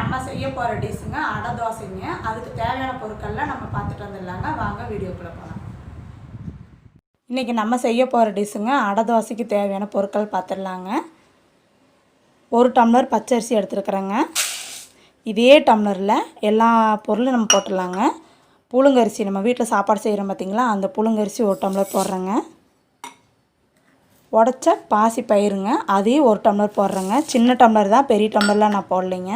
நம்ம செய்ய போகிற டிஷ்ஷுங்க அடை தோசைங்க. அதுக்கு தேவையான பொருட்கள்லாம் நம்ம பார்த்துட்டு வந்துடலாங்க. வாங்க வீடியோக்குள்ளே போகலாம். இன்றைக்கி நம்ம செய்ய போகிற டிஷ்ஷுங்க அடை தோசைக்கு தேவையான பொருட்கள் பார்த்துடலாங்க. 1 டம்ளர் பச்சரிசி எடுத்துருக்குறேங்க. இதே டம்ளரில் எல்லா பொருளும் நம்ம போட்டுடலாங்க. புழுங்கரிசி நம்ம வீட்டில் சாப்பாடு செய்கிறோம் பார்த்திங்களா, அந்த புழுங்கரிசி 1 டம்ளர் போடுறேங்க. உடச்ச பாசி பயிருங்க, அதையும் 1 டம்ளர் போடுறேங்க. சின்ன டம்ளர் தான், பெரிய டம்ளர்லாம் நான் போடலைங்க.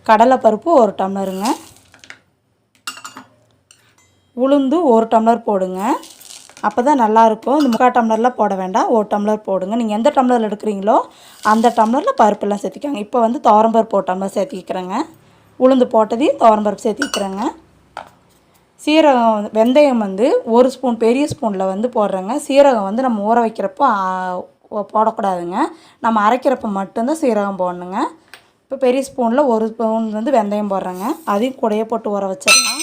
கடலைப்பருப்பு 1 டம்ளருங்க. உளுந்து 1 டம்ளர் போடுங்க, அப்போ தான் நல்லாயிருக்கும். இந்த 3/4 டம்ளர்லாம் போட வேண்டாம், 1 டம்ளர் போடுங்க. நீங்கள் எந்த டம்ளரில் எடுக்கிறீங்களோ அந்த டம்ளரில் பருப்பெல்லாம் சேர்த்திக்கோங்க. இப்போ வந்து துவரம்பருப்பு 1 டம்ளர் சேர்த்திக்கிறேங்க. உளுந்து போட்டதையும் துவரம்பருப்பு சேர்த்திக்கிறேங்க. சீரகம் வெந்தயம் வந்து 1 ஸ்பூன் பெரிய ஸ்பூனில் வந்து போடுறேங்க. சீரகம் வந்து நம்ம ஊற வைக்கிறப்போ போடக்கூடாதுங்க, நம்ம அரைக்கிறப்போ மட்டும்தான் சீரகம் போடணுங்க. இப்போ பெரிய ஸ்பூனில் 1 ஸ்பூன் வந்து வெந்தயம் போடுறேங்க. அதையும் கூடையே போட்டு ஊற வச்சிடலாம்.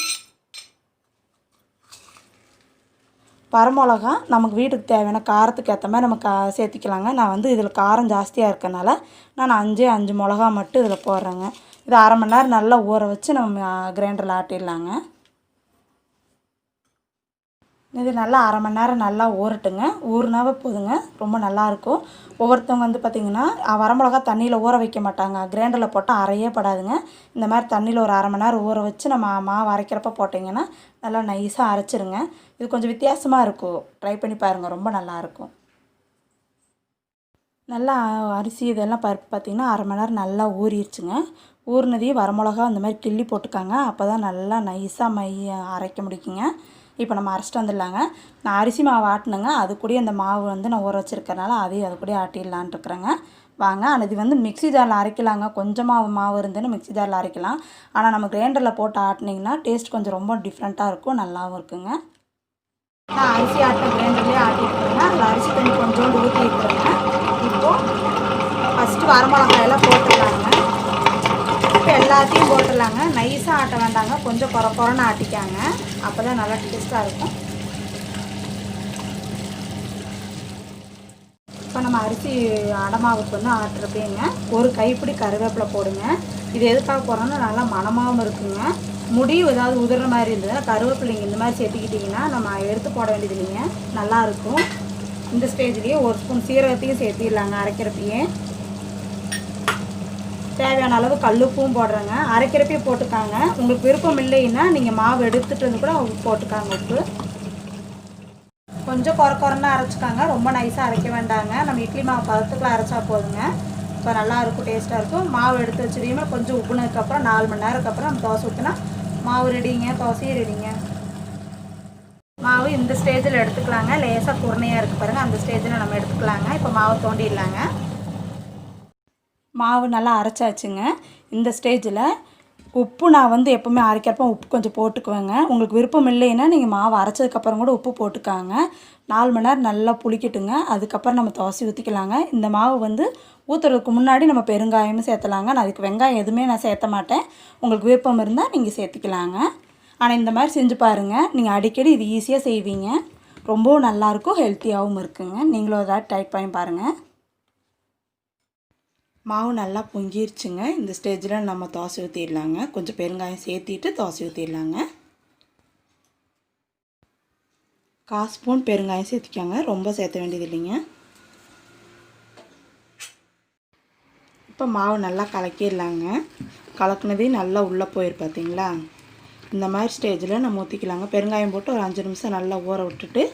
வரமிளகா நமக்கு வீட்டுக்கு தேவையான காரத்துக்கு ஏற்ற மாதிரி நம்ம சேர்த்திக்கலாங்க. நான் வந்து இதில் காரம் ஜாஸ்தியாக இருக்கனால நான் 5 மிளகா மட்டும் இதில் போடுறேங்க. இது 1/2 மணி நேரம் நல்லா ஊற வச்சு நம்ம கிரைண்டரில் ஆட்டிடலாங்க. இது நல்லா 1/2 மணி நேரம் நல்லா ஊறட்டுங்க. ஊறினாவே போதுங்க, ரொம்ப நல்லாயிருக்கும். ஒவ்வொருத்தவங்க வந்து பார்த்திங்கன்னா வரமிளகா தண்ணியில் ஊற வைக்க மாட்டாங்க, கிரைண்டரில் போட்டால் அரையே படாதுங்க. இந்த மாதிரி தண்ணியில் ஒரு 1/2 மணி நேரம் ஊற வச்சு நம்ம மாவு அரைக்கிறப்ப போட்டிங்கன்னா நல்லா நைஸாக அரைச்சிருங்க. இது கொஞ்சம் வித்தியாசமாக இருக்கும், ட்ரை பண்ணி பாருங்கள், ரொம்ப நல்லாயிருக்கும். நல்லா அரிசி இதெல்லாம் பருப்பு பார்த்திங்கன்னா 1/2 மணி நேரம் நல்லா ஊறிடுச்சுங்க. ஊறினதையும் வரமிளகா அந்த மாதிரி கிள்ளி போட்டுக்காங்க, அப்போ தான் நல்லா நைஸாக அரைக்க முடிக்குங்க. இப்போ நம்ம அரைச்சிட்டு வந்துடலாங்க. நான் அரிசி மாவு ஆட்டினேங்க, அது கூட அந்த மாவு வந்து நான் ஊற வச்சுருக்கனால அதையும் அது கூட ஆட்டிடலான் இருக்கிறேங்க. வாங்க. இது வந்து மிக்ஸி ஜாரில் அரைக்கலாங்க. கொஞ்சமாக மாவு இருந்துன்னு மிக்ஸி ஜாரில் அரைக்கலாம். ஆனால் நம்ம கிரைண்டரில் போட்டு ஆட்டினீங்கன்னா டேஸ்ட் கொஞ்சம் ரொம்ப டிஃப்ரெண்ட்டாக இருக்கும், நல்லாவும் இருக்குங்க. நான் அரிசி ஆட்டின கிரைண்டர்லேயே ஆட்டிட்டுருங்க. அதில் அரிசி தண்ணி கொஞ்சோண்டு ஊற்றி இருக்கிறேங்க. இப்போது ஃபஸ்ட்டு வரமிளகாயெல்லாம் போட்டுடலாங்க. இப்போ எல்லாத்தையும் போட்டுடலாங்க. நைஸாக ஆட்ட வேண்டாங்க, கொஞ்சம் குறைன்னு ஆட்டிக்காங்க, அப்போ தான் நல்லா டேஸ்ட்டாக இருக்கும். இப்போ நம்ம அரிசி அடமாவுக்கு வந்து ஆட்டுறப்பேங்க 1 கைப்பிடி கருவேப்பிலை போடுங்க. இது எதுக்காக போடுறோன்னா நல்லா மணமாகவும் இருக்குங்க. முடியும் ஏதாவது உதிர்ற மாதிரி இருந்ததுன்னா கருவேப்பிலைங்க இந்த மாதிரி சேர்த்துக்கிட்டிங்கன்னா நம்ம எடுத்து போட வேண்டியது இல்லைங்க, நல்லாயிருக்கும். இந்த ஸ்டேஜ்லேயே 1 ஸ்பூன் சீரகத்தையும் சேர்த்திடலாங்க அரைக்கிறப்பையே. தேவையான அளவு கல்லுப்பும் போடுறேங்க. அரைக்கிறப்பையும் போட்டுக்காங்க. உங்களுக்கு விருப்பம் இல்லைன்னா நீங்கள் மாவு எடுத்துகிட்டு வந்து கூட போட்டுக்காங்க உப்பு. கொஞ்சம் குறைன்னு அரைச்சிக்காங்க, ரொம்ப நைஸாக அரைக்க வேண்டாங்க. நம்ம இட்லி மாவு பதத்துக்குள்ள அரைச்சா போதுங்க. இப்போ நல்லாயிருக்கும், டேஸ்ட்டாக இருக்கும். மாவு எடுத்து வச்சுருக்கீங்க, கொஞ்சம் உப்புனதுக்கப்புறம் 4 மணி நேரத்துக்கு அப்புறம் நம்ம தோசை ஊற்றினா மாவு ரெடிங்க, தோசையும் ரெடிங்க. மாவு இந்த ஸ்டேஜில் எடுத்துக்கலாங்க. லேசாக குருணையாக இருக்குது பாருங்கள், அந்த ஸ்டேஜில் நம்ம எடுத்துக்கலாங்க. இப்போ மாவு தோண்டிடலாங்க. மாவு நல்லா அரைச்சாச்சுங்க. இந்த ஸ்டேஜில் உப்பு நான் வந்து எப்போவுமே அரைக்கிறப்போ உப்பு கொஞ்சம் போட்டுக்குவேங்க. உங்களுக்கு விருப்பம் இல்லைன்னா நீங்கள் மாவு அரைச்சதுக்கப்புறம் கூட உப்பு போட்டுக்காங்க. 4 மணி நேரம் நல்லா புளிக்கட்டுங்க, அதுக்கப்புறம் நம்ம தோசை ஊற்றிக்கலாங்க. இந்த மாவு வந்து ஊற்றுறதுக்கு முன்னாடி நம்ம பெருங்காயமும் சேர்த்தலாங்க. நான் அதுக்கு வெங்காயம் எதுவுமே நான் சேர்த்த மாட்டேன், உங்களுக்கு விருப்பம் இருந்தால் நீங்கள் சேர்த்துக்கலாங்க. ஆனால் இந்த மாதிரி செஞ்சு பாருங்கள், நீங்கள் அடிக்கடி இது ஈஸியாக செய்வீங்க, ரொம்பவும் நல்லாயிருக்கும், ஹெல்த்தியாகவும் இருக்குங்க. நீங்களும் ஏதாவது ட்ரை பண்ணி பாருங்கள். மாவு நல்லா பொங்கிருச்சுங்க. இந்த ஸ்டேஜில் நம்ம தோசை ஊற்றிடலாங்க. கொஞ்சம் பெருங்காயம் சேர்த்திட்டு தோசை ஊற்றிடலாங்க. 1/4 ஸ்பூன் பெருங்காயம் சேர்த்திக்கோங்க, ரொம்ப சேர்த்த வேண்டியது இல்லைங்க. இப்போ மாவு நல்லா கலக்கிடலாங்க. கலக்குனதே நல்லா உள்ளே போயிரு பார்த்தீங்களா. இந்த மாதிரி ஸ்டேஜில் நம்ம ஊற்றிக்கலாங்க. பெருங்காயம் போட்டு ஒரு 5 நிமிஷம் நல்லா ஊற விட்டுட்டு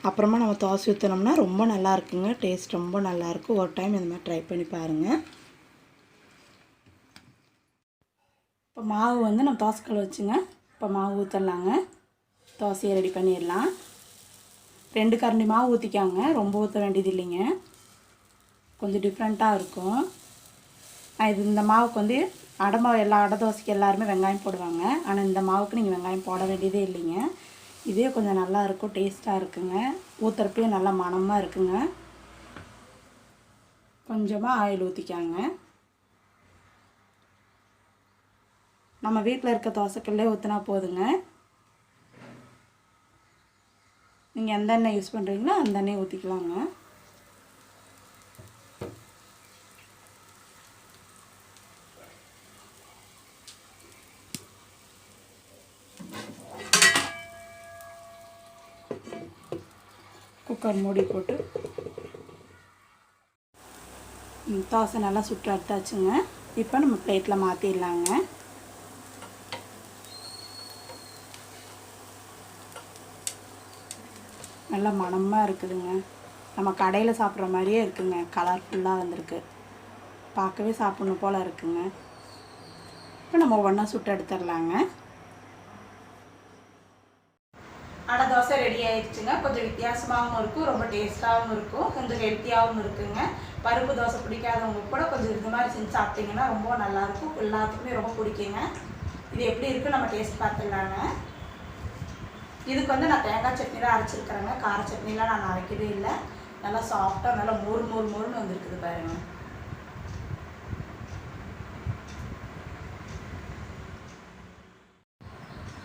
அப்புறமா நம்ம தோசை ஊற்றினோம்னா ரொம்ப நல்லா இருக்குங்க, டேஸ்ட் ரொம்ப நல்லாயிருக்கும். ஒரு டைம் இந்த மாதிரி ட்ரை பண்ணி பாருங்கள். இப்போ மாவு வந்து நம்ம தோசைக்கல் வச்சுங்க. இப்போ மாவு ஊற்றிடலாங்க. தோசையை ரெடி பண்ணிடலாம். 2 கரண்டி மாவு ஊற்றிக்காங்க, ரொம்ப ஊற்ற வேண்டியது இல்லைங்க, கொஞ்சம் டிஃப்ரெண்ட்டாக இருக்கும். இந்த மாவுக்கு வந்து அடமாவு எல்லா அடை தோசைக்கு எல்லாருமே வெங்காயம் போடுவாங்க, ஆனால் இந்த மாவுக்கு நீங்கள் வெங்காயம் போட வேண்டியதே இல்லைங்க. இதே கொஞ்சம் நல்லா இருக்கும், டேஸ்ட்டாக இருக்குங்க. ஊற்றுறப்பையும் நல்லா மணமாக இருக்குங்க. கொஞ்சமாக ஆயில் ஊற்றிக்காங்க. நம்ம வீட்டில் இருக்க தோசைக்கல்லே ஊற்றினா போதுங்க. நீங்கள் எந்த எண்ணெய் யூஸ் பண்ணுறீங்களோ அந்த எண்ணெய் ஊற்றிக்கலாங்க. குக்கர் மூடி போட்டு தோசை நல்லா சுட்டு எடுத்தாச்சுங்க. இப்போ நம்ம பிளேட்டில் மாற்றிடலாங்க. நல்லா மணமாக இருக்குதுங்க. நம்ம கடையில் சாப்பிட்ற மாதிரியே இருக்குங்க. கலர்ஃபுல்லாக வந்திருக்கு. பார்க்கவே சாப்பிட்ணும் போல் இருக்குங்க. இப்போ நம்ம ஒவ்வொன்றா சுட்டு எடுத்துடலாங்க. அடை தோசை ரெடி ஆயிடுச்சுங்க. கொஞ்சம் வித்தியாசமாகவும் இருக்கும், ரொம்ப டேஸ்ட்டாகவும் இருக்கும், கொஞ்சம் ஹெல்த்தியாகவும் இருக்குங்க. பருப்பு தோசை பிடிக்காதவங்க கூட கொஞ்சம் இது மாதிரி செஞ்சு சாப்பிட்டிங்கன்னா ரொம்ப நல்லாயிருக்கும். எல்லாத்துக்குமே ரொம்ப பிடிக்குங்க. இது எப்படி இருக்குது நம்ம டேஸ்ட் பார்த்துடலாங்க. இதுக்கு வந்து நான் தேங்காய் சட்னி தான் அரைச்சிருக்கிறேங்க. கார சட்னிலாம் நான் அரைக்கவே இல்லை. நல்லா சாஃப்டாக நல்லா மொறுன்னு வந்துருக்குது பாருங்க.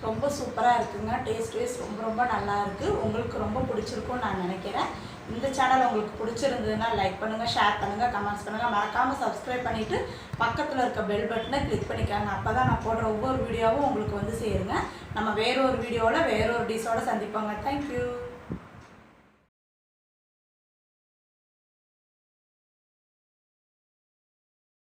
ரொம்ப சூப்பராக இருக்குங்க. டேஸ்ட் வைஸ் ரொம்ப நல்லா இருக்குது. உங்களுக்கு ரொம்ப பிடிச்சிருக்கும்னு நான் நினைக்கிறேன். இந்த சேனல் உங்களுக்கு பிடிச்சிருந்ததுன்னா லைக் பண்ணுங்கள், ஷேர் பண்ணுங்கள், கமெண்ட்ஸ் பண்ணுங்கள். மறக்காமல் சப்ஸ்கிரைப் பண்ணிவிட்டு பக்கத்தில் இருக்க பெல் பட்டனை கிளிக் பண்ணிக்காங்க. அப்போ தான் நான் போடுற ஒவ்வொரு வீடியோவும் உங்களுக்கு வந்து சேருங்க. நம்ம வேறொரு வீடியோவில் வேறொரு டிஷ்ஷோடு சந்திப்போங்க. தேங்க்யூ.